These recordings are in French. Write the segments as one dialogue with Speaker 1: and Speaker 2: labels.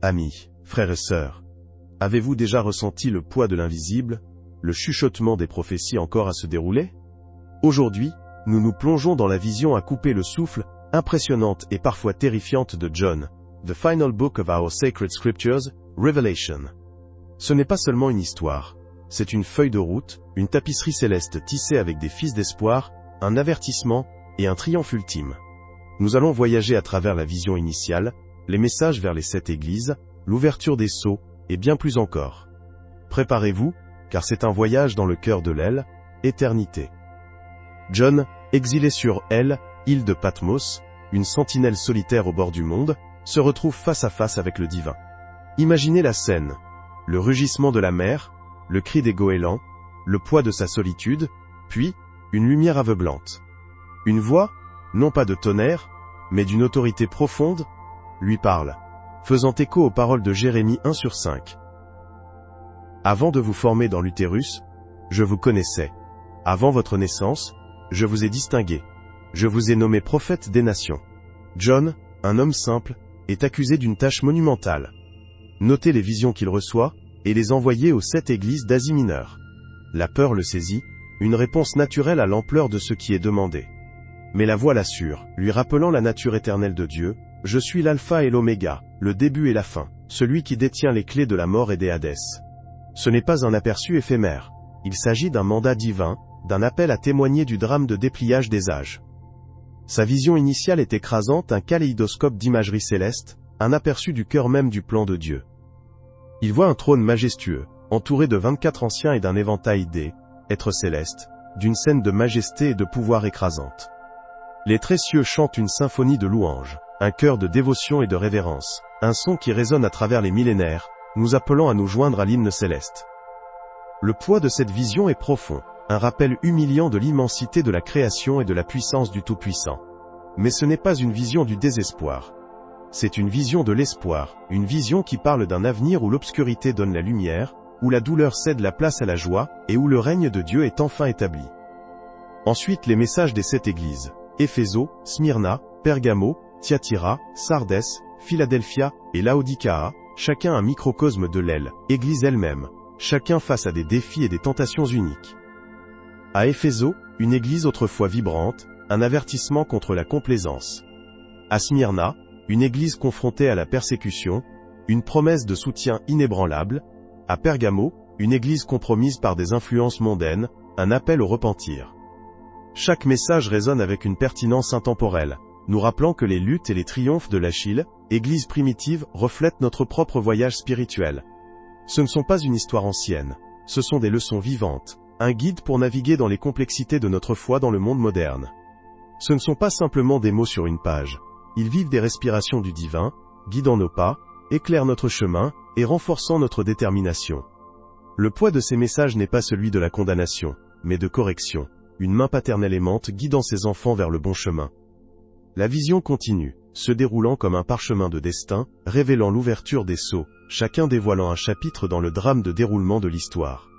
Speaker 1: Amis, frères et sœurs, avez-vous déjà ressenti le poids de l'invisible, le chuchotement des prophéties encore à se dérouler? Aujourd'hui, nous nous plongeons dans la vision à couper le souffle, impressionnante et parfois terrifiante de John, The Final Book of Our Sacred Scriptures, Revelation. Ce n'est pas seulement une histoire, c'est une feuille de route, une tapisserie céleste tissée avec des fils d'espoir, un avertissement et un triomphe ultime. Nous allons voyager à travers la vision initiale, les messages vers les 7 églises, l'ouverture des sceaux, et bien plus encore. Préparez-vous, car c'est un voyage dans le cœur de l'El, éternité. John, exilé sur El, île de Patmos, une sentinelle solitaire au bord du monde, se retrouve face à face avec le divin. Imaginez la scène. Le rugissement de la mer, le cri des goélands, le poids de sa solitude, puis, une lumière aveuglante. Une voix, non pas de tonnerre, mais d'une autorité profonde, lui parle, faisant écho aux paroles de Jérémie 1/5. Avant de vous former dans l'utérus, je vous connaissais. Avant votre naissance, je vous ai distingué. Je vous ai nommé prophète des nations. John, un homme simple, est accusé d'une tâche monumentale. Noter les visions qu'il reçoit, et les envoyer aux 7 églises d'Asie mineure. La peur le saisit, une réponse naturelle à l'ampleur de ce qui est demandé. Mais la voix l'assure, lui rappelant la nature éternelle de Dieu, « Je suis l'alpha et l'oméga, le début et la fin, celui qui détient les clés de la mort et des Hadès. » Ce n'est pas un aperçu éphémère. Il s'agit d'un mandat divin, d'un appel à témoigner du drame de dépliage des âges. Sa vision initiale est écrasante, un kaléidoscope d'imagerie céleste, un aperçu du cœur même du plan de Dieu. Il voit un trône majestueux, entouré de 24 anciens et d'un éventail d'êtres célestes, d'une scène de majesté et de pouvoir écrasante. Les très cieux chantent une symphonie de louanges, un chœur de dévotion et de révérence, un son qui résonne à travers les millénaires, nous appelant à nous joindre à l'hymne céleste. Le poids de cette vision est profond, un rappel humiliant de l'immensité de la création et de la puissance du Tout-Puissant. Mais ce n'est pas une vision du désespoir. C'est une vision de l'espoir, une vision qui parle d'un avenir où l'obscurité donne la lumière, où la douleur cède la place à la joie, et où le règne de Dieu est enfin établi. Ensuite les messages des 7 églises. Éphéso, Smyrna, Pergamo, Thyatira, Sardès, Philadelphia et Laodicea, chacun un microcosme de l'El, Église elle-même, chacun face à des défis et des tentations uniques. À Éphéso, une église autrefois vibrante, un avertissement contre la complaisance. À Smyrna, une église confrontée à la persécution, une promesse de soutien inébranlable. À Pergamo, une église compromise par des influences mondaines, un appel au repentir. Chaque message résonne avec une pertinence intemporelle, nous rappelant que les luttes et les triomphes de l'Achille, église primitive, reflètent notre propre voyage spirituel. Ce ne sont pas une histoire ancienne, ce sont des leçons vivantes, un guide pour naviguer dans les complexités de notre foi dans le monde moderne. Ce ne sont pas simplement des mots sur une page, ils vivent des respirations du divin, guidant nos pas, éclairent notre chemin, et renforçant notre détermination. Le poids de ces messages n'est pas celui de la condamnation, mais de correction, une main paternelle aimante guidant ses enfants vers le bon chemin. La vision continue, se déroulant comme un parchemin de destin, révélant l'ouverture des sceaux, chacun dévoilant un chapitre dans le drame de déroulement de l'histoire.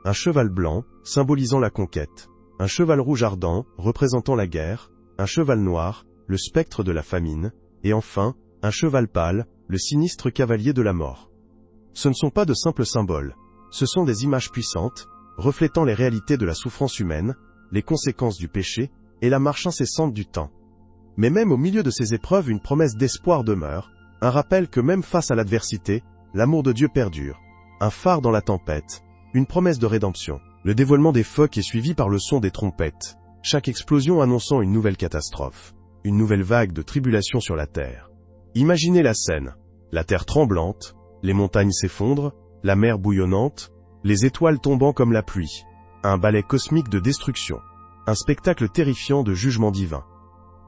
Speaker 1: Un cheval blanc, symbolisant la conquête, un cheval rouge ardent, représentant la guerre, un cheval noir, le spectre de la famine, et enfin, un cheval pâle, le sinistre cavalier de la mort. Ce ne sont pas de simples symboles, ce sont des images puissantes, reflétant les réalités de la souffrance humaine, les conséquences du péché, et la marche incessante du temps. Mais même au milieu de ces épreuves, une promesse d'espoir demeure, un rappel que même face à l'adversité, l'amour de Dieu perdure, un phare dans la tempête, une promesse de rédemption. Le dévoilement des phoques est suivi par le son des trompettes, chaque explosion annonçant une nouvelle catastrophe, une nouvelle vague de tribulation sur la terre. Imaginez la scène, la terre tremblante, les montagnes s'effondrent, la mer bouillonnante, les étoiles tombant comme la pluie, un ballet cosmique de destruction, un spectacle terrifiant de jugement divin.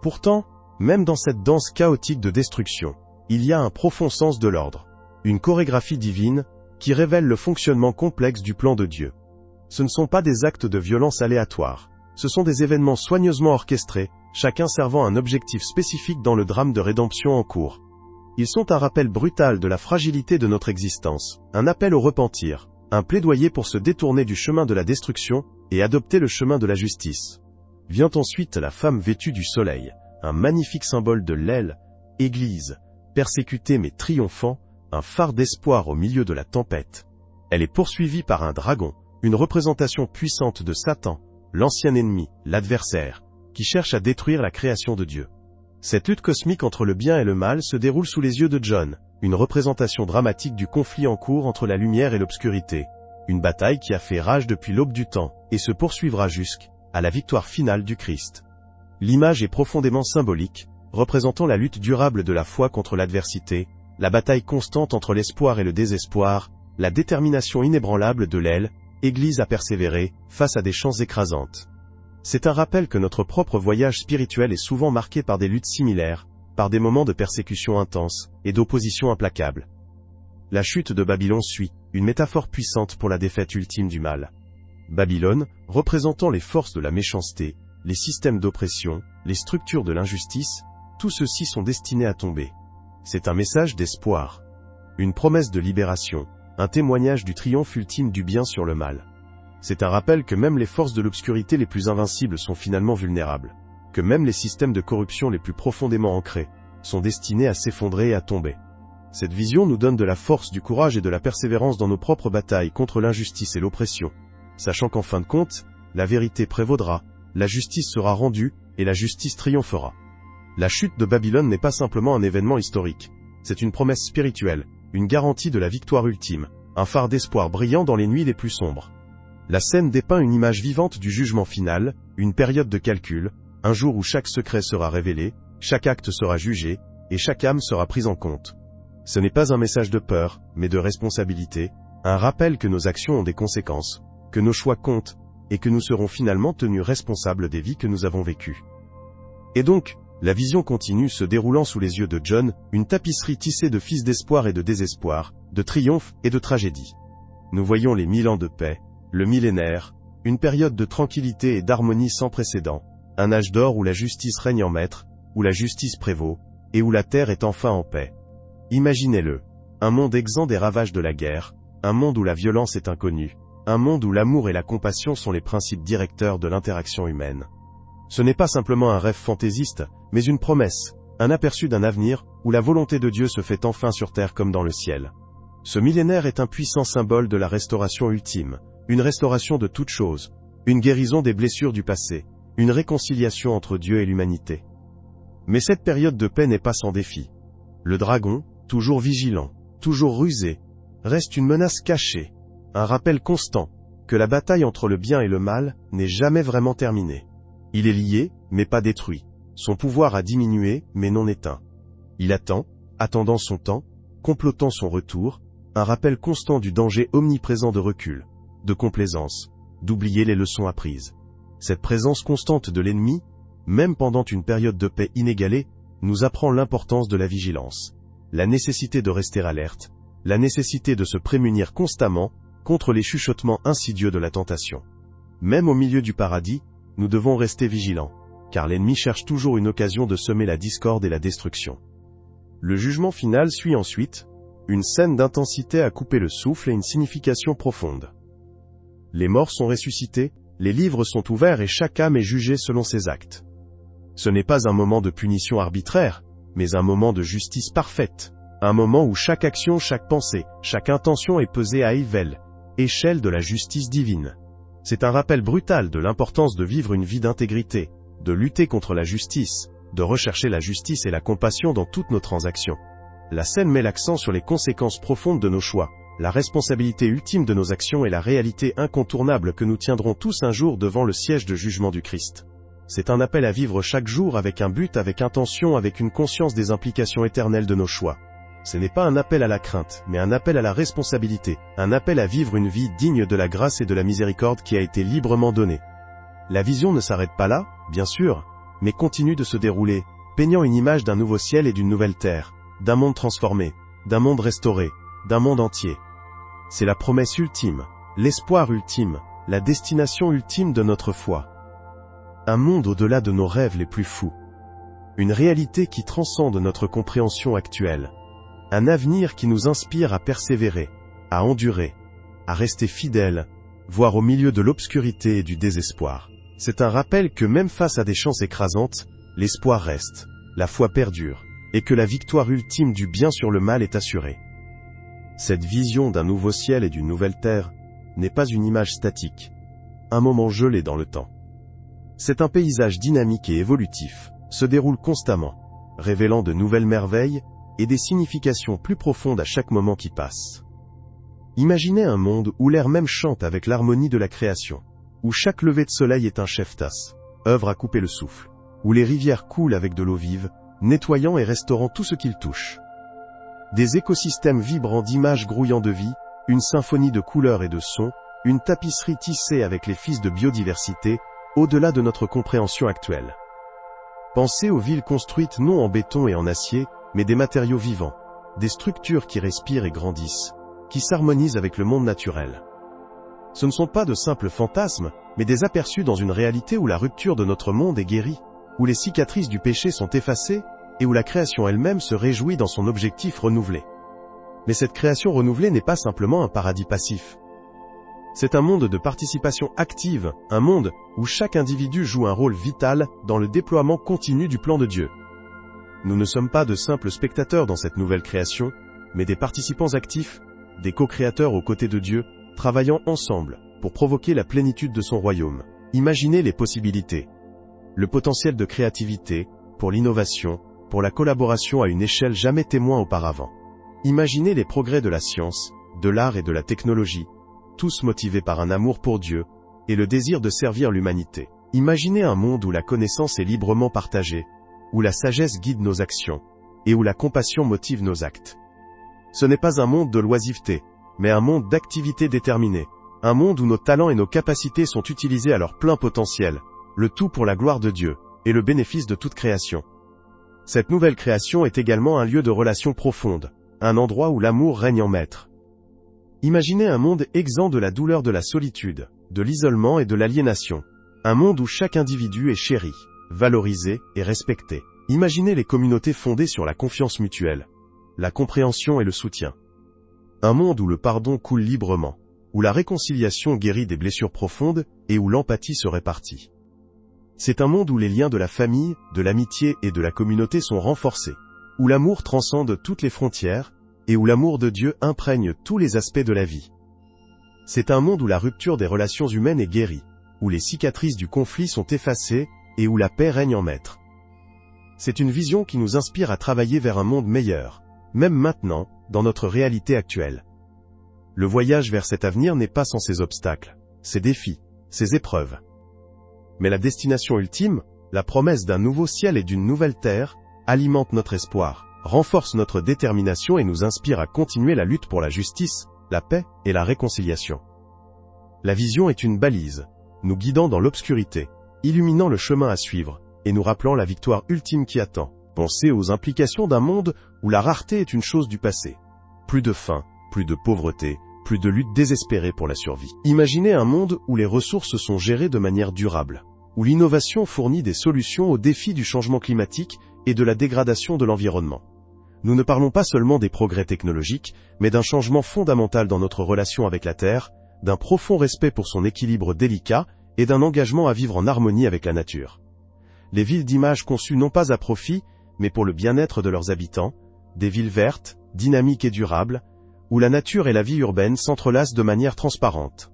Speaker 1: Pourtant, même dans cette danse chaotique de destruction, il y a un profond sens de l'ordre, une chorégraphie divine, qui révèle le fonctionnement complexe du plan de Dieu. Ce ne sont pas des actes de violence aléatoires, ce sont des événements soigneusement orchestrés, chacun servant un objectif spécifique dans le drame de rédemption en cours. Ils sont un rappel brutal de la fragilité de notre existence, un appel au repentir, un plaidoyer pour se détourner du chemin de la destruction, et adopter le chemin de la justice. Vient ensuite la femme vêtue du soleil, un magnifique symbole de l'El, Église, persécutée mais triomphant, un phare d'espoir au milieu de la tempête. Elle est poursuivie par un dragon, une représentation puissante de Satan, l'ancien ennemi, l'adversaire, qui cherche à détruire la création de Dieu. Cette lutte cosmique entre le bien et le mal se déroule sous les yeux de John, une représentation dramatique du conflit en cours entre la lumière et l'obscurité. Une bataille qui a fait rage depuis l'aube du temps, et se poursuivra jusqu'à la victoire finale du Christ. L'image est profondément symbolique, représentant la lutte durable de la foi contre l'adversité, la bataille constante entre l'espoir et le désespoir, la détermination inébranlable de l'aile, Église à persévérer, face à des chances écrasantes. C'est un rappel que notre propre voyage spirituel est souvent marqué par des luttes similaires, par des moments de persécution intense, et d'opposition implacable. La chute de Babylone suit, une métaphore puissante pour la défaite ultime du mal. Babylone, représentant les forces de la méchanceté, les systèmes d'oppression, les structures de l'injustice, tout ceci sont destinés à tomber. C'est un message d'espoir. Une promesse de libération, un témoignage du triomphe ultime du bien sur le mal. C'est un rappel que même les forces de l'obscurité les plus invincibles sont finalement vulnérables, que même les systèmes de corruption les plus profondément ancrés sont destinés à s'effondrer et à tomber. Cette vision nous donne de la force, du courage et de la persévérance dans nos propres batailles contre l'injustice et l'oppression, sachant qu'en fin de compte, la vérité prévaudra, la justice sera rendue, et la justice triomphera. La chute de Babylone n'est pas simplement un événement historique, c'est une promesse spirituelle, une garantie de la victoire ultime, un phare d'espoir brillant dans les nuits les plus sombres. La scène dépeint une image vivante du jugement final, une période de calcul, un jour où chaque secret sera révélé, chaque acte sera jugé, et chaque âme sera prise en compte. Ce n'est pas un message de peur, mais de responsabilité, un rappel que nos actions ont des conséquences, que nos choix comptent, et que nous serons finalement tenus responsables des vies que nous avons vécues. Et donc, la vision continue se déroulant sous les yeux de John, une tapisserie tissée de fils d'espoir et de désespoir, de triomphe et de tragédie. Nous voyons les 1000 ans de paix, le millénaire, une période de tranquillité et d'harmonie sans précédent, un âge d'or où la justice règne en maître, où la justice prévaut, et où la terre est enfin en paix. Imaginez-le, un monde exempt des ravages de la guerre, un monde où la violence est inconnue, un monde où l'amour et la compassion sont les principes directeurs de l'interaction humaine. Ce n'est pas simplement un rêve fantaisiste, mais une promesse, un aperçu d'un avenir où la volonté de Dieu se fait enfin sur terre comme dans le ciel. Ce millénaire est un puissant symbole de la restauration ultime, une restauration de toutes choses, une guérison des blessures du passé, une réconciliation entre Dieu et l'humanité. Mais cette période de paix n'est pas sans défi. Le dragon, toujours vigilant, toujours rusé, reste une menace cachée, un rappel constant que la bataille entre le bien et le mal n'est jamais vraiment terminée. Il est lié, mais pas détruit. Son pouvoir a diminué, mais non éteint. Il attend, attendant son temps, complotant son retour, un rappel constant du danger omniprésent de recul, de complaisance, d'oublier les leçons apprises. Cette présence constante de l'ennemi, même pendant une période de paix inégalée, nous apprend l'importance de la vigilance, la nécessité de rester alerte, la nécessité de se prémunir constamment contre les chuchotements insidieux de la tentation. Même au milieu du paradis, nous devons rester vigilants, car l'ennemi cherche toujours une occasion de semer la discorde et la destruction. Le jugement final suit ensuite, une scène d'intensité à couper le souffle et une signification profonde. Les morts sont ressuscités, les livres sont ouverts et chaque âme est jugée selon ses actes. Ce n'est pas un moment de punition arbitraire, mais un moment de justice parfaite, un moment où chaque action, chaque pensée, chaque intention est pesée à échelle de la justice divine. C'est un rappel brutal de l'importance de vivre une vie d'intégrité, de lutter contre la justice, de rechercher la justice et la compassion dans toutes nos transactions. La scène met l'accent sur les conséquences profondes de nos choix, la responsabilité ultime de nos actions et la réalité incontournable que nous tiendrons tous un jour devant le siège de jugement du Christ. C'est un appel à vivre chaque jour avec un but, avec intention, avec une conscience des implications éternelles de nos choix. Ce n'est pas un appel à la crainte, mais un appel à la responsabilité, un appel à vivre une vie digne de la grâce et de la miséricorde qui a été librement donnée. La vision ne s'arrête pas là, bien sûr, mais continue de se dérouler, peignant une image d'un nouveau ciel et d'une nouvelle terre, d'un monde transformé, d'un monde restauré, d'un monde entier. C'est la promesse ultime, l'espoir ultime, la destination ultime de notre foi. Un monde au-delà de nos rêves les plus fous. Une réalité qui transcende notre compréhension actuelle. Un avenir qui nous inspire à persévérer, à endurer, à rester fidèles, voire au milieu de l'obscurité et du désespoir. C'est un rappel que même face à des chances écrasantes, l'espoir reste, la foi perdure, et que la victoire ultime du bien sur le mal est assurée. Cette vision d'un nouveau ciel et d'une nouvelle terre n'est pas une image statique, un moment gelé dans le temps. C'est un paysage dynamique et évolutif, se déroule constamment, révélant de nouvelles merveilles et des significations plus profondes à chaque moment qui passe. Imaginez un monde où l'air même chante avec l'harmonie de la création, où chaque lever de soleil est un chef-tasse, œuvre à couper le souffle, où les rivières coulent avec de l'eau vive, nettoyant et restaurant tout ce qu'ils touchent. Des écosystèmes vibrants d'images grouillant de vie, une symphonie de couleurs et de sons, une tapisserie tissée avec les fils de biodiversité, au-delà de notre compréhension actuelle. Pensez aux villes construites non en béton et en acier, mais des matériaux vivants, des structures qui respirent et grandissent, qui s'harmonisent avec le monde naturel. Ce ne sont pas de simples fantasmes, mais des aperçus dans une réalité où la rupture de notre monde est guérie, où les cicatrices du péché sont effacées, et où la création elle-même se réjouit dans son objectif renouvelé. Mais cette création renouvelée n'est pas simplement un paradis passif. C'est un monde de participation active, un monde où chaque individu joue un rôle vital dans le déploiement continu du plan de Dieu. Nous ne sommes pas de simples spectateurs dans cette nouvelle création, mais des participants actifs, des co-créateurs aux côtés de Dieu, travaillant ensemble pour provoquer la plénitude de son royaume. Imaginez les possibilités. Le potentiel de créativité, pour l'innovation, pour la collaboration à une échelle jamais témoin auparavant. Imaginez les progrès de la science, de l'art et de la technologie, tous motivés par un amour pour Dieu, et le désir de servir l'humanité. Imaginez un monde où la connaissance est librement partagée, où la sagesse guide nos actions, et où la compassion motive nos actes. Ce n'est pas un monde de l'oisiveté, mais un monde d'activité déterminée, un monde où nos talents et nos capacités sont utilisés à leur plein potentiel, le tout pour la gloire de Dieu, et le bénéfice de toute création. Cette nouvelle création est également un lieu de relations profondes, un endroit où l'amour règne en maître. Imaginez un monde exempt de la douleur de la solitude, de l'isolement et de l'aliénation. Un monde où chaque individu est chéri, valorisé et respecté. Imaginez les communautés fondées sur la confiance mutuelle, la compréhension et le soutien. Un monde où le pardon coule librement, où la réconciliation guérit des blessures profondes et où l'empathie se répartit. C'est un monde où les liens de la famille, de l'amitié et de la communauté sont renforcés, où l'amour transcende toutes les frontières, et où l'amour de Dieu imprègne tous les aspects de la vie. C'est un monde où la rupture des relations humaines est guérie, où les cicatrices du conflit sont effacées, et où la paix règne en maître. C'est une vision qui nous inspire à travailler vers un monde meilleur, même maintenant, dans notre réalité actuelle. Le voyage vers cet avenir n'est pas sans ses obstacles, ses défis, ses épreuves. Mais la destination ultime, la promesse d'un nouveau ciel et d'une nouvelle terre, alimente notre espoir, renforce notre détermination et nous inspire à continuer la lutte pour la justice, la paix et la réconciliation. La vision est une balise, nous guidant dans l'obscurité, illuminant le chemin à suivre, et nous rappelant la victoire ultime qui attend. Pensez aux implications d'un monde où la rareté est une chose du passé. Plus de faim, plus de pauvreté, plus de lutte désespérée pour la survie. Imaginez un monde où les ressources sont gérées de manière durable, où l'innovation fournit des solutions aux défis du changement climatique et de la dégradation de l'environnement. Nous ne parlons pas seulement des progrès technologiques, mais d'un changement fondamental dans notre relation avec la Terre, d'un profond respect pour son équilibre délicat et d'un engagement à vivre en harmonie avec la nature. Les villes d'images conçues non pas à profit, mais pour le bien-être de leurs habitants, des villes vertes, dynamiques et durables, où la nature et la vie urbaine s'entrelacent de manière transparente.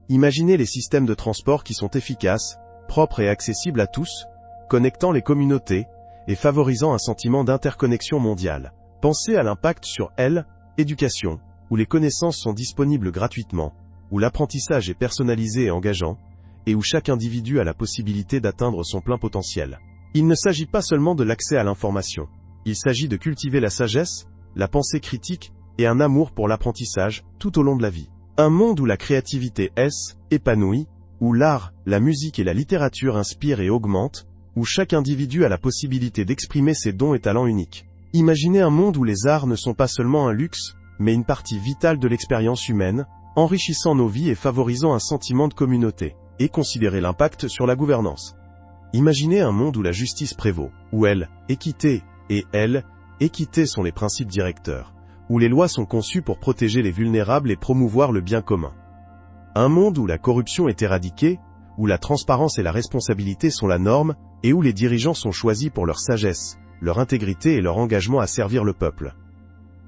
Speaker 1: Imaginez les systèmes de transport qui sont efficaces, propres et accessibles à tous, connectant les communautés, et favorisant un sentiment d'interconnexion mondiale. Pensez à l'impact sur l'éducation, où les connaissances sont disponibles gratuitement, où l'apprentissage est personnalisé et engageant, et où chaque individu a la possibilité d'atteindre son plein potentiel. Il ne s'agit pas seulement de l'accès à l'information. Il s'agit de cultiver la sagesse, la pensée critique, et un amour pour l'apprentissage, tout au long de la vie. Un monde où la créativité est épanouie, où l'art, la musique et la littérature inspirent et augmentent, où chaque individu a la possibilité d'exprimer ses dons et talents uniques. Imaginez un monde où les arts ne sont pas seulement un luxe, mais une partie vitale de l'expérience humaine, enrichissant nos vies et favorisant un sentiment de communauté, et considérez l'impact sur la gouvernance. Imaginez un monde où la justice prévaut, où équité et équité sont les principes directeurs, où les lois sont conçues pour protéger les vulnérables et promouvoir le bien commun. Un monde où la corruption est éradiquée, où la transparence et la responsabilité sont la norme, et où les dirigeants sont choisis pour leur sagesse, leur intégrité et leur engagement à servir le peuple.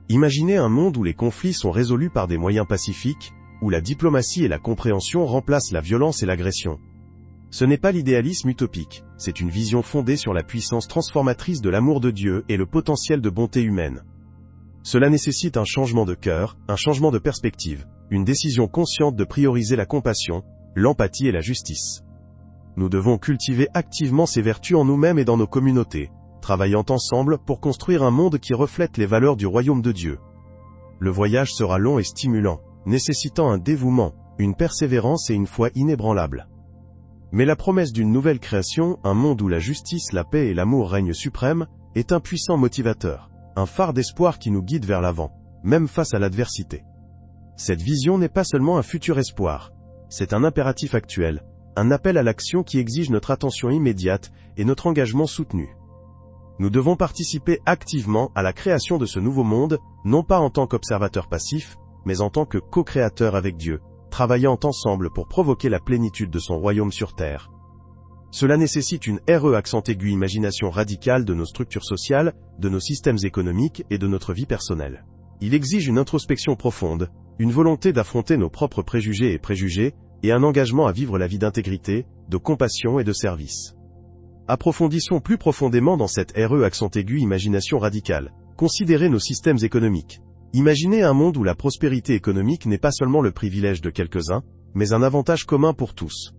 Speaker 1: Imaginez un monde où les conflits sont résolus par des moyens pacifiques, où la diplomatie et la compréhension remplacent la violence et l'agression. Ce n'est pas l'idéalisme utopique, c'est une vision fondée sur la puissance transformatrice de l'amour de Dieu et le potentiel de bonté humaine. Cela nécessite un changement de cœur, un changement de perspective, une décision consciente de prioriser la compassion, l'empathie et la justice. Nous devons cultiver activement ces vertus en nous-mêmes et dans nos communautés, travaillant ensemble pour construire un monde qui reflète les valeurs du royaume de Dieu. Le voyage sera long et stimulant, nécessitant un dévouement, une persévérance et une foi inébranlables. Mais la promesse d'une nouvelle création, un monde où la justice, la paix et l'amour règnent suprêmes, est un puissant motivateur, un phare d'espoir qui nous guide vers l'avant, même face à l'adversité. Cette vision n'est pas seulement un futur espoir, c'est un impératif actuel, un appel à l'action qui exige notre attention immédiate et notre engagement soutenu. Nous devons participer activement à la création de ce nouveau monde, non pas en tant qu'observateurs passifs, mais en tant que co-créateurs avec Dieu, travaillant ensemble pour provoquer la plénitude de son royaume sur terre. Cela nécessite une accent aigu imagination radicale de nos structures sociales, de nos systèmes économiques et de notre vie personnelle. Il exige une introspection profonde, une volonté d'affronter nos propres préjugés et un engagement à vivre la vie d'intégrité, de compassion et de service. Approfondissons plus profondément dans cette accent aigu imagination radicale. Considérez nos systèmes économiques. Imaginez un monde où la prospérité économique n'est pas seulement le privilège de quelques-uns, mais un avantage commun pour tous.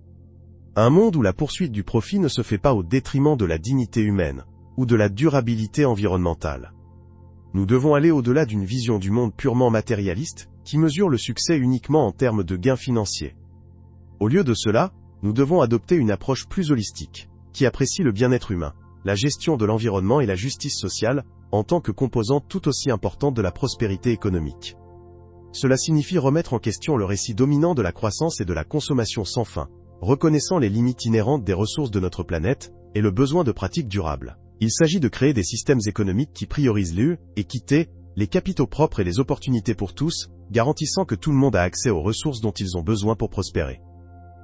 Speaker 1: Un monde où la poursuite du profit ne se fait pas au détriment de la dignité humaine, ou de la durabilité environnementale. Nous devons aller au-delà d'une vision du monde purement matérialiste, qui mesure le succès uniquement en termes de gains financiers. Au lieu de cela, nous devons adopter une approche plus holistique, qui apprécie le bien-être humain, la gestion de l'environnement et la justice sociale, en tant que composante tout aussi importante de la prospérité économique. Cela signifie remettre en question le récit dominant de la croissance et de la consommation sans fin, reconnaissant les limites inhérentes des ressources de notre planète, et le besoin de pratiques durables. Il s'agit de créer des systèmes économiques qui priorisent l'équité, les capitaux propres et les opportunités pour tous, garantissant que tout le monde a accès aux ressources dont ils ont besoin pour prospérer.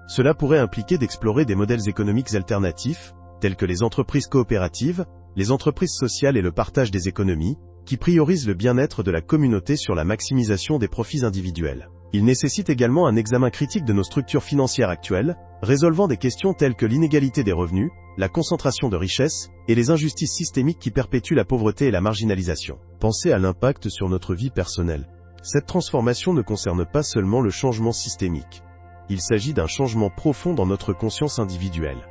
Speaker 1: Cela pourrait impliquer d'explorer des modèles économiques alternatifs, tels que les entreprises coopératives, les entreprises sociales et le partage des économies, qui priorisent le bien-être de la communauté sur la maximisation des profits individuels. Il nécessite également un examen critique de nos structures financières actuelles, résolvant des questions telles que l'inégalité des revenus, la concentration de richesses, et les injustices systémiques qui perpétuent la pauvreté et la marginalisation. Pensez à l'impact sur notre vie personnelle. Cette transformation ne concerne pas seulement le changement systémique. Il s'agit d'un changement profond dans notre conscience individuelle.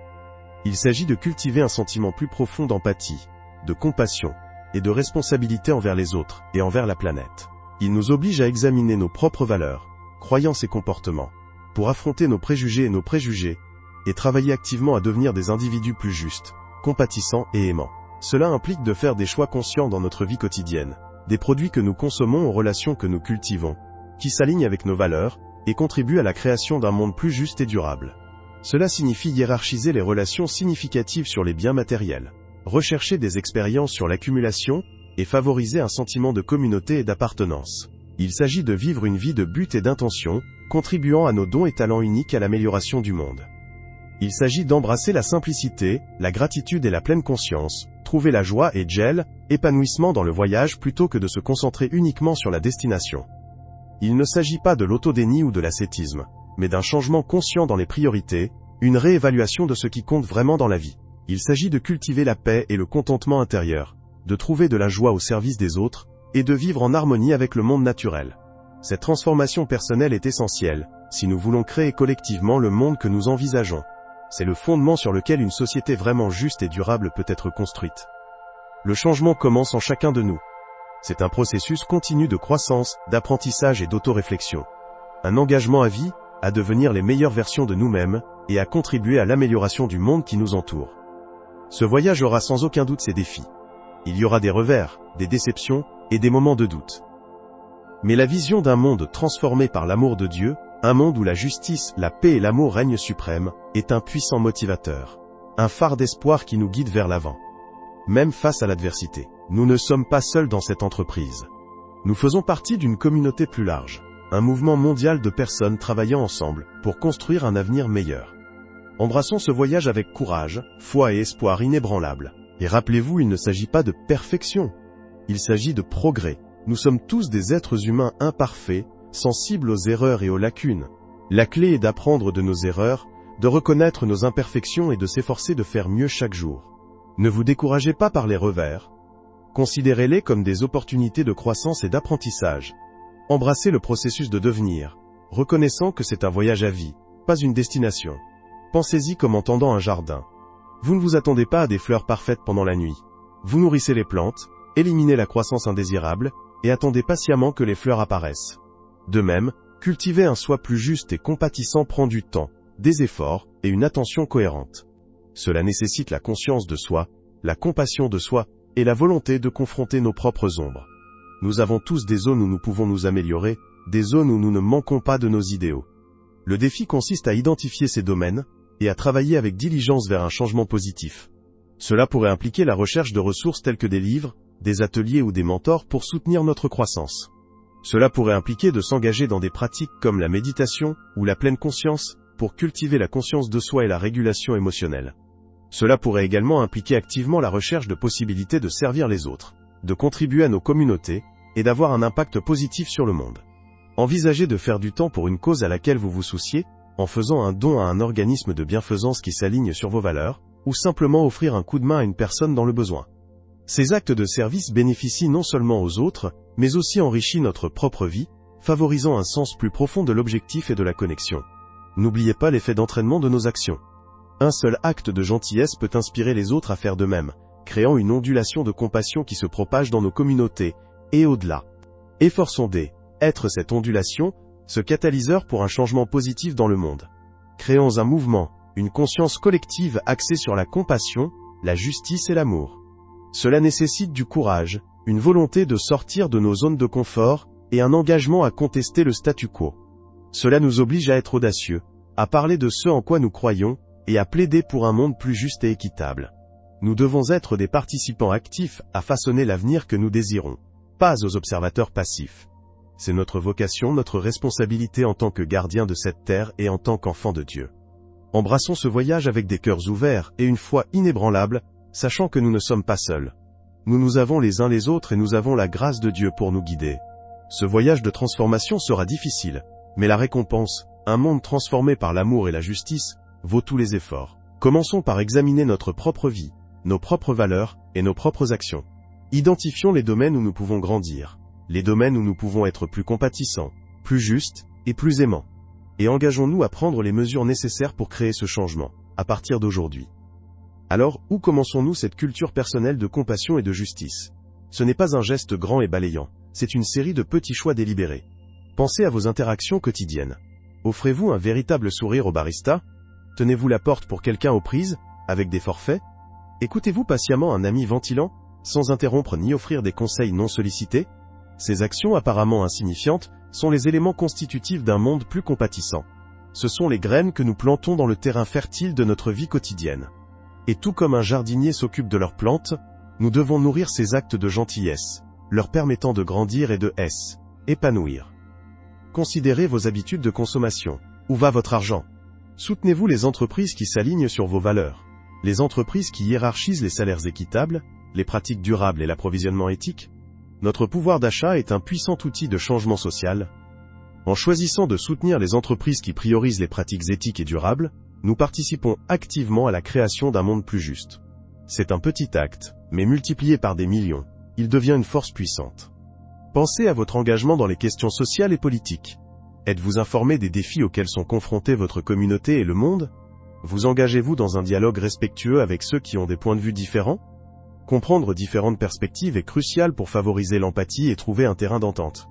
Speaker 1: Il s'agit de cultiver un sentiment plus profond d'empathie, de compassion, et de responsabilité envers les autres, et envers la planète. Il nous oblige à examiner nos propres valeurs, croyances et comportements, pour affronter nos préjugés et travailler activement à devenir des individus plus justes, compatissants et aimants. Cela implique de faire des choix conscients dans notre vie quotidienne, des produits que nous consommons aux relations que nous cultivons, qui s'alignent avec nos valeurs, et contribuent à la création d'un monde plus juste et durable. Cela signifie hiérarchiser les relations significatives sur les biens matériels, rechercher des expériences sur l'accumulation, et favoriser un sentiment de communauté et d'appartenance. Il s'agit de vivre une vie de but et d'intention, contribuant à nos dons et talents uniques à l'amélioration du monde. Il s'agit d'embrasser la simplicité, la gratitude et la pleine conscience, trouver la joie et épanouissement dans le voyage plutôt que de se concentrer uniquement sur la destination. Il ne s'agit pas de l'autodéni ou de l'ascétisme, mais d'un changement conscient dans les priorités, une réévaluation de ce qui compte vraiment dans la vie. Il s'agit de cultiver la paix et le contentement intérieur, de trouver de la joie au service des autres, et de vivre en harmonie avec le monde naturel. Cette transformation personnelle est essentielle, si nous voulons créer collectivement le monde que nous envisageons. C'est le fondement sur lequel une société vraiment juste et durable peut être construite. Le changement commence en chacun de nous. C'est un processus continu de croissance, d'apprentissage et d'autoréflexion. Un engagement à vie, à devenir les meilleures versions de nous-mêmes, et à contribuer à l'amélioration du monde qui nous entoure. Ce voyage aura sans aucun doute ses défis. Il y aura des revers, des déceptions, et des moments de doute. Mais la vision d'un monde transformé par l'amour de Dieu, un monde où la justice, la paix et l'amour règnent suprêmes, est un puissant motivateur. Un phare d'espoir qui nous guide vers l'avant. Même face à l'adversité, nous ne sommes pas seuls dans cette entreprise. Nous faisons partie d'une communauté plus large, un mouvement mondial de personnes travaillant ensemble pour construire un avenir meilleur. Embrassons ce voyage avec courage, foi et espoir inébranlables. Et rappelez-vous, il ne s'agit pas de perfection. Il s'agit de progrès, Nous sommes tous des êtres humains imparfaits, sensibles aux erreurs et aux lacunes. La clé est d'apprendre de nos erreurs, de reconnaître nos imperfections et de s'efforcer de faire mieux chaque jour. Ne vous découragez pas par les revers. Considérez-les comme des opportunités de croissance et d'apprentissage. Embrassez le processus de devenir, reconnaissant que c'est un voyage à vie, pas une destination. Pensez-y comme en tendant un jardin. Vous ne vous attendez pas à des fleurs parfaites pendant la nuit. Vous nourrissez les plantes, éliminez la croissance indésirable, et attendez patiemment que les fleurs apparaissent. De même, cultiver un soi plus juste et compatissant prend du temps, des efforts, et une attention cohérente. Cela nécessite la conscience de soi, la compassion de soi, et la volonté de confronter nos propres ombres. Nous avons tous des zones où nous pouvons nous améliorer, des zones où nous ne manquons pas de nos idéaux. Le défi consiste à identifier ces domaines, et à travailler avec diligence vers un changement positif. Cela pourrait impliquer la recherche de ressources telles que des livres, des ateliers ou des mentors pour soutenir notre croissance. Cela pourrait impliquer de s'engager dans des pratiques comme la méditation ou la pleine conscience, pour cultiver la conscience de soi et la régulation émotionnelle. Cela pourrait également impliquer activement la recherche de possibilités de servir les autres, de contribuer à nos communautés, et d'avoir un impact positif sur le monde. Envisagez de faire du temps pour une cause à laquelle vous vous souciez, en faisant un don à un organisme de bienfaisance qui s'aligne sur vos valeurs, ou simplement offrir un coup de main à une personne dans le besoin. Ces actes de service bénéficient non seulement aux autres, mais aussi enrichissent notre propre vie, favorisant un sens plus profond de l'objectif et de la connexion. N'oubliez pas l'effet d'entraînement de nos actions. Un seul acte de gentillesse peut inspirer les autres à faire de même, créant une ondulation de compassion qui se propage dans nos communautés, et au-delà. Efforçons d'être cette ondulation, ce catalyseur pour un changement positif dans le monde. Créons un mouvement, une conscience collective axée sur la compassion, la justice et l'amour. Cela nécessite du courage, une volonté de sortir de nos zones de confort, et un engagement à contester le statu quo. Cela nous oblige à être audacieux, à parler de ce en quoi nous croyons, et à plaider pour un monde plus juste et équitable. Nous devons être des participants actifs à façonner l'avenir que nous désirons, pas aux observateurs passifs. C'est notre vocation, notre responsabilité en tant que gardiens de cette terre et en tant qu'enfants de Dieu. Embrassons ce voyage avec des cœurs ouverts et une foi inébranlable, sachant que nous ne sommes pas seuls. Nous avons les uns les autres et nous avons la grâce de Dieu pour nous guider. Ce voyage de transformation sera difficile, mais la récompense, un monde transformé par l'amour et la justice, vaut tous les efforts. Commençons par examiner notre propre vie, nos propres valeurs et nos propres actions. Identifions les domaines où nous pouvons grandir, les domaines où nous pouvons être plus compatissants, plus justes et plus aimants. Et engageons-nous à prendre les mesures nécessaires pour créer ce changement, à partir d'aujourd'hui. Alors, où commençons-nous cette culture personnelle de compassion et de justice? Ce n'est pas un geste grand et balayant, c'est une série de petits choix délibérés. Pensez à vos interactions quotidiennes. Offrez-vous un véritable sourire au barista? Tenez-vous la porte pour quelqu'un aux prises, avec des forfaits? Écoutez-vous patiemment un ami ventilant, sans interrompre ni offrir des conseils non sollicités? Ces actions apparemment insignifiantes sont les éléments constitutifs d'un monde plus compatissant. Ce sont les graines que nous plantons dans le terrain fertile de notre vie quotidienne. Et tout comme un jardinier s'occupe de leurs plantes, nous devons nourrir ces actes de gentillesse, leur permettant de grandir et de épanouir. Considérez vos habitudes de consommation. Où va votre argent? Soutenez-vous les entreprises qui s'alignent sur vos valeurs? Les entreprises qui hiérarchisent les salaires équitables, les pratiques durables et l'approvisionnement éthique? Notre pouvoir d'achat est un puissant outil de changement social. En choisissant de soutenir les entreprises qui priorisent les pratiques éthiques et durables, nous participons activement à la création d'un monde plus juste. C'est un petit acte, mais multiplié par des millions, il devient une force puissante. Pensez à votre engagement dans les questions sociales et politiques. Êtes-vous informé des défis auxquels sont confrontés votre communauté et le monde? Vous engagez-vous dans un dialogue respectueux avec ceux qui ont des points de vue différents? Comprendre différentes perspectives est crucial pour favoriser l'empathie et trouver un terrain d'entente.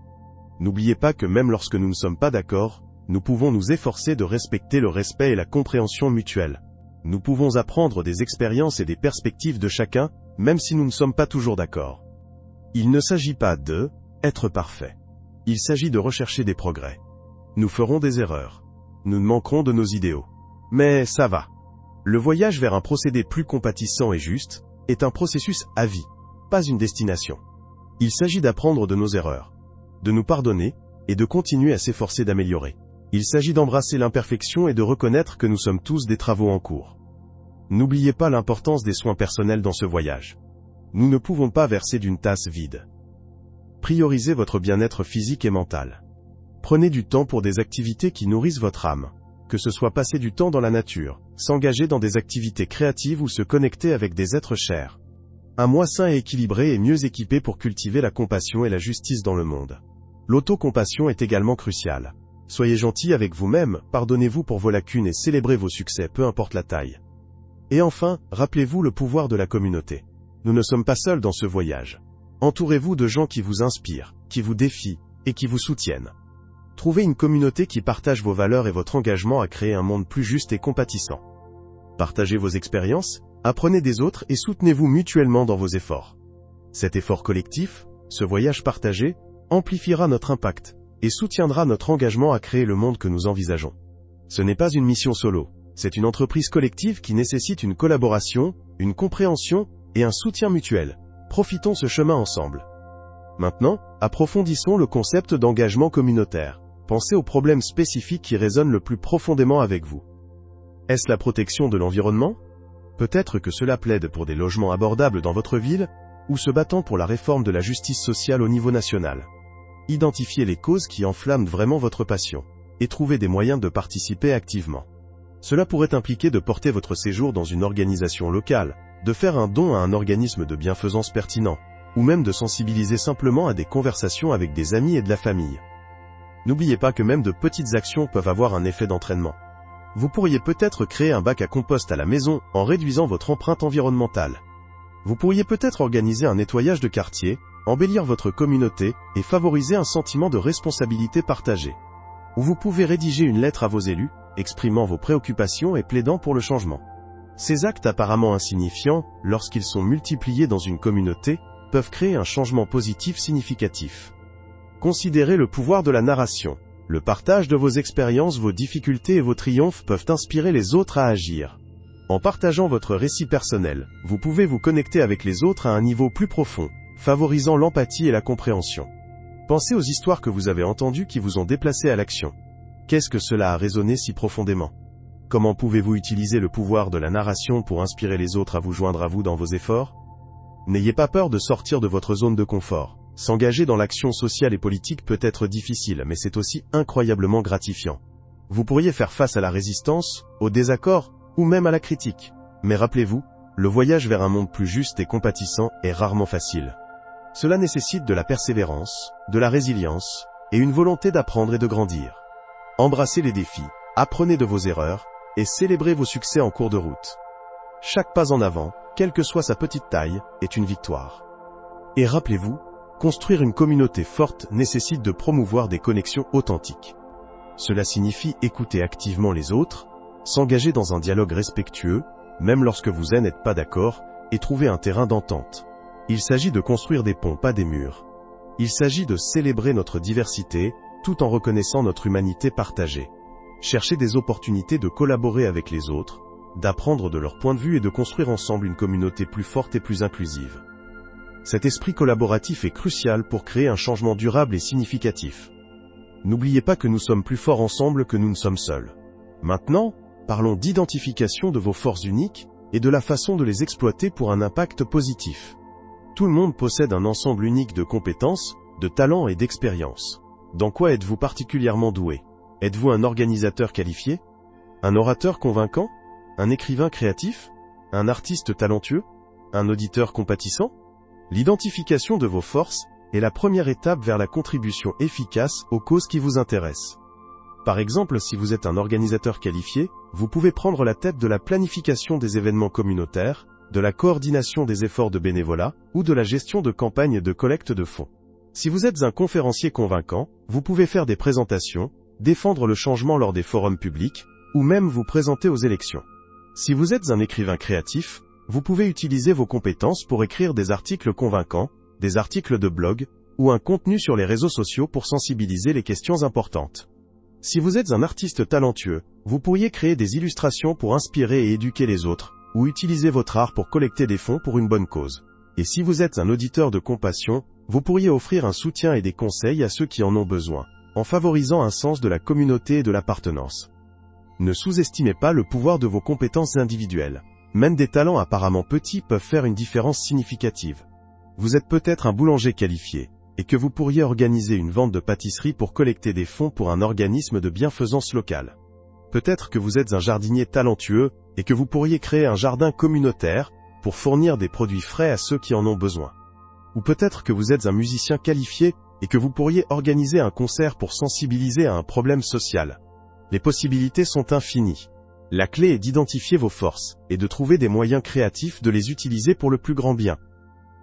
Speaker 1: N'oubliez pas que même lorsque nous ne sommes pas d'accord, nous pouvons nous efforcer de respecter le respect et la compréhension mutuelle. Nous pouvons apprendre des expériences et des perspectives de chacun, même si nous ne sommes pas toujours d'accord. Il ne s'agit pas d'être parfait. Il s'agit de rechercher des progrès. Nous ferons des erreurs. Nous manquerons de nos idéaux. Mais ça va. Le voyage vers un procédé plus compatissant et juste est un processus à vie, pas une destination. Il s'agit d'apprendre de nos erreurs, de nous pardonner, et de continuer à s'efforcer d'améliorer. Il s'agit d'embrasser l'imperfection et de reconnaître que nous sommes tous des travaux en cours. N'oubliez pas l'importance des soins personnels dans ce voyage. Nous ne pouvons pas verser d'une tasse vide. Priorisez votre bien-être physique et mental. Prenez du temps pour des activités qui nourrissent votre âme. Que ce soit passer du temps dans la nature, s'engager dans des activités créatives ou se connecter avec des êtres chers. Un moi sain et équilibré est mieux équipé pour cultiver la compassion et la justice dans le monde. L'autocompassion est également cruciale. Soyez gentil avec vous-même, pardonnez-vous pour vos lacunes et célébrez vos succès, peu importe la taille. Et enfin, rappelez-vous le pouvoir de la communauté. Nous ne sommes pas seuls dans ce voyage. Entourez-vous de gens qui vous inspirent, qui vous défient et qui vous soutiennent. Trouvez une communauté qui partage vos valeurs et votre engagement à créer un monde plus juste et compatissant. Partagez vos expériences, apprenez des autres et soutenez-vous mutuellement dans vos efforts. Cet effort collectif, ce voyage partagé, amplifiera notre impact et soutiendra notre engagement à créer le monde que nous envisageons. Ce n'est pas une mission solo, c'est une entreprise collective qui nécessite une collaboration, une compréhension et un soutien mutuel. Profitons ce chemin ensemble. Maintenant, approfondissons le concept d'engagement communautaire. Pensez aux problèmes spécifiques qui résonnent le plus profondément avec vous. Est-ce la protection de l'environnement? Peut-être que cela plaide pour des logements abordables dans votre ville, ou se battant pour la réforme de la justice sociale au niveau national. Identifiez les causes qui enflamment vraiment votre passion, et trouvez des moyens de participer activement. Cela pourrait impliquer de porter votre séjour dans une organisation locale, de faire un don à un organisme de bienfaisance pertinent, ou même de sensibiliser simplement à des conversations avec des amis et de la famille. N'oubliez pas que même de petites actions peuvent avoir un effet d'entraînement. Vous pourriez peut-être créer un bac à compost à la maison en réduisant votre empreinte environnementale. Vous pourriez peut-être organiser un nettoyage de quartier, embellir votre communauté et favoriser un sentiment de responsabilité partagée. Ou vous pouvez rédiger une lettre à vos élus, exprimant vos préoccupations et plaidant pour le changement. Ces actes apparemment insignifiants, lorsqu'ils sont multipliés dans une communauté, peuvent créer un changement positif significatif. Considérez le pouvoir de la narration. Le partage de vos expériences, vos difficultés et vos triomphes peuvent inspirer les autres à agir. En partageant votre récit personnel, vous pouvez vous connecter avec les autres à un niveau plus profond, favorisant l'empathie et la compréhension. Pensez aux histoires que vous avez entendues qui vous ont déplacé à l'action. Qu'est-ce que cela a résonné si profondément? Comment pouvez-vous utiliser le pouvoir de la narration pour inspirer les autres à vous joindre à vous dans vos efforts? N'ayez pas peur de sortir de votre zone de confort. S'engager dans l'action sociale et politique peut être difficile, mais c'est aussi incroyablement gratifiant. Vous pourriez faire face à la résistance, au désaccord, ou même à la critique. Mais rappelez-vous, le voyage vers un monde plus juste et compatissant est rarement facile. Cela nécessite de la persévérance, de la résilience, et une volonté d'apprendre et de grandir. Embrassez les défis, apprenez de vos erreurs, et célébrez vos succès en cours de route. Chaque pas en avant, quelle que soit sa petite taille, est une victoire. Et rappelez-vous, construire une communauté forte nécessite de promouvoir des connexions authentiques. Cela signifie écouter activement les autres, s'engager dans un dialogue respectueux, même lorsque vous n'êtes pas d'accord, et trouver un terrain d'entente. Il s'agit de construire des ponts, pas des murs. Il s'agit de célébrer notre diversité, tout en reconnaissant notre humanité partagée. Chercher des opportunités de collaborer avec les autres, d'apprendre de leur point de vue et de construire ensemble une communauté plus forte et plus inclusive. Cet esprit collaboratif est crucial pour créer un changement durable et significatif. N'oubliez pas que nous sommes plus forts ensemble que nous ne sommes seuls. Maintenant, parlons d'identification de vos forces uniques et de la façon de les exploiter pour un impact positif. Tout le monde possède un ensemble unique de compétences, de talents et d'expériences. Dans quoi êtes-vous particulièrement doué? Êtes-vous un organisateur qualifié? Un orateur convaincant? Un écrivain créatif? Un artiste talentueux? Un auditeur compatissant? L'identification de vos forces est la première étape vers la contribution efficace aux causes qui vous intéressent. Par exemple, si vous êtes un organisateur qualifié, vous pouvez prendre la tête de la planification des événements communautaires, de la coordination des efforts de bénévolat, ou de la gestion de campagnes de collecte de fonds. Si vous êtes un conférencier convaincant, vous pouvez faire des présentations, défendre le changement lors des forums publics, ou même vous présenter aux élections. Si vous êtes un écrivain créatif, vous pouvez utiliser vos compétences pour écrire des articles convaincants, des articles de blog, ou un contenu sur les réseaux sociaux pour sensibiliser les questions importantes. Si vous êtes un artiste talentueux, vous pourriez créer des illustrations pour inspirer et éduquer les autres, ou utiliser votre art pour collecter des fonds pour une bonne cause. Et si vous êtes un auditeur de compassion, vous pourriez offrir un soutien et des conseils à ceux qui en ont besoin, en favorisant un sens de la communauté et de l'appartenance. Ne sous-estimez pas le pouvoir de vos compétences individuelles. Même des talents apparemment petits peuvent faire une différence significative. Vous êtes peut-être un boulanger qualifié, et que vous pourriez organiser une vente de pâtisserie pour collecter des fonds pour un organisme de bienfaisance locale. Peut-être que vous êtes un jardinier talentueux et que vous pourriez créer un jardin communautaire pour fournir des produits frais à ceux qui en ont besoin. Ou peut-être que vous êtes un musicien qualifié et que vous pourriez organiser un concert pour sensibiliser à un problème social. Les possibilités sont infinies. La clé est d'identifier vos forces et de trouver des moyens créatifs de les utiliser pour le plus grand bien.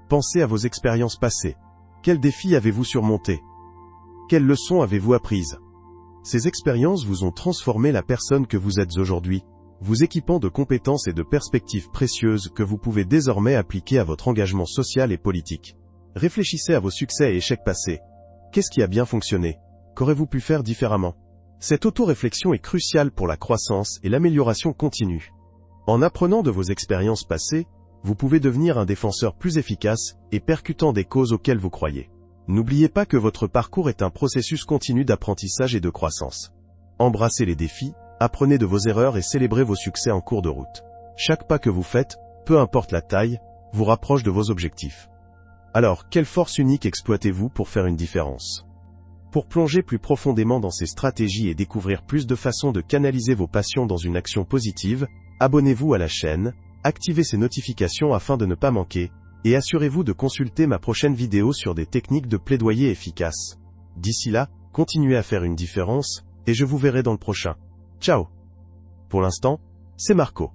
Speaker 1: Pensez à vos expériences passées. Quels défis avez-vous surmontés? Quelles leçons avez-vous apprises? Ces expériences vous ont transformé la personne que vous êtes aujourd'hui, vous équipant de compétences et de perspectives précieuses que vous pouvez désormais appliquer à votre engagement social et politique. Réfléchissez à vos succès et échecs passés. Qu'est-ce qui a bien fonctionné? Qu'aurez-vous pu faire différemment? Cette auto-réflexion est cruciale pour la croissance et l'amélioration continue. En apprenant de vos expériences passées, vous pouvez devenir un défenseur plus efficace et percutant des causes auxquelles vous croyez. N'oubliez pas que votre parcours est un processus continu d'apprentissage et de croissance. Embrassez les défis, apprenez de vos erreurs et célébrez vos succès en cours de route. Chaque pas que vous faites, peu importe la taille, vous rapproche de vos objectifs. Alors, quelle force unique exploitez-vous pour faire une différence? Pour plonger plus profondément dans ces stratégies et découvrir plus de façons de canaliser vos passions dans une action positive, abonnez-vous à la chaîne, activez ces notifications afin de ne pas manquer, et assurez-vous de consulter ma prochaine vidéo sur des techniques de plaidoyer efficaces. D'ici là, continuez à faire une différence, et je vous verrai dans le prochain. Ciao! Pour l'instant, c'est Marco.